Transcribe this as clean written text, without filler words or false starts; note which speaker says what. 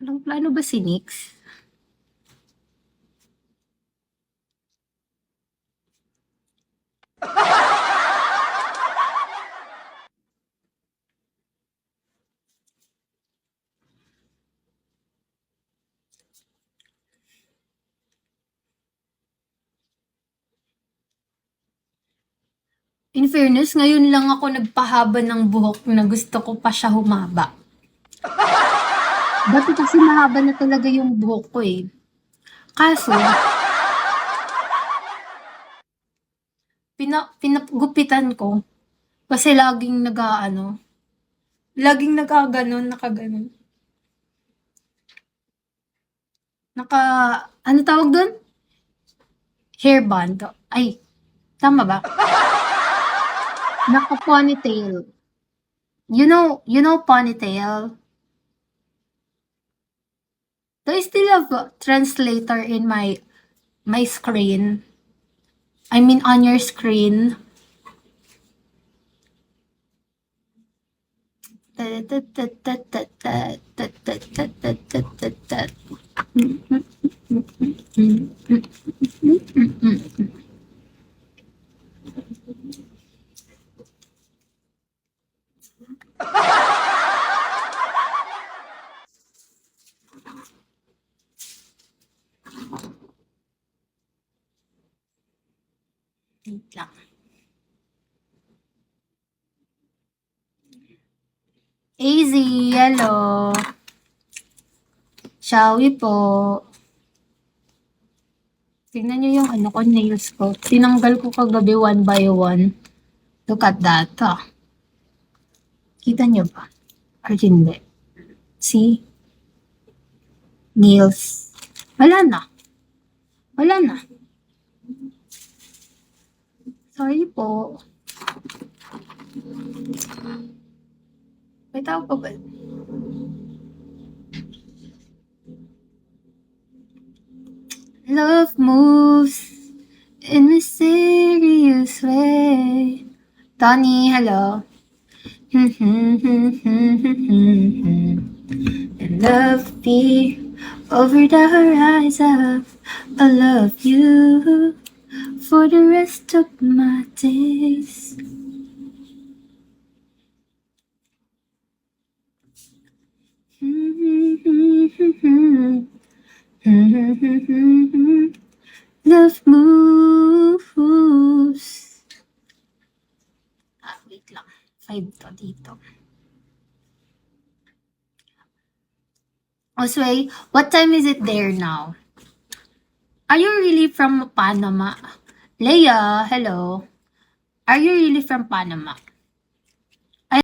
Speaker 1: Walang plano ba si Nix? In fairness, ngayon lang ako nagpahaba ng buhok na gusto ko pa siya humaba. Dati kasi mahaba na talaga yung buhok ko eh. Kaso, pinagupitan ko kasi laging nakaganon, nakaganon. Ano tawag doon? Hairband. Ay, tama ba? Naka-ponytail. You know ponytail? Do I still have a translator in my screen? I mean on your screen. Wait lang. AZ, hello. Shawi po. Tingnan nyo yung nails ko. Tinanggal ko kagabi one by one. Look at that. Kita nyo ba? Or hindi? See? Nails. Wala na. Sorry po. May tao pa ba? Love moves in mysterious way. Tony, hello. And love be over the horizon. I love you for the rest of my days. Love moves. Wait lang. 5 to dito. Osway, what time is it there now? Are you really from Panama? Leia, hello. Are you really from Panama?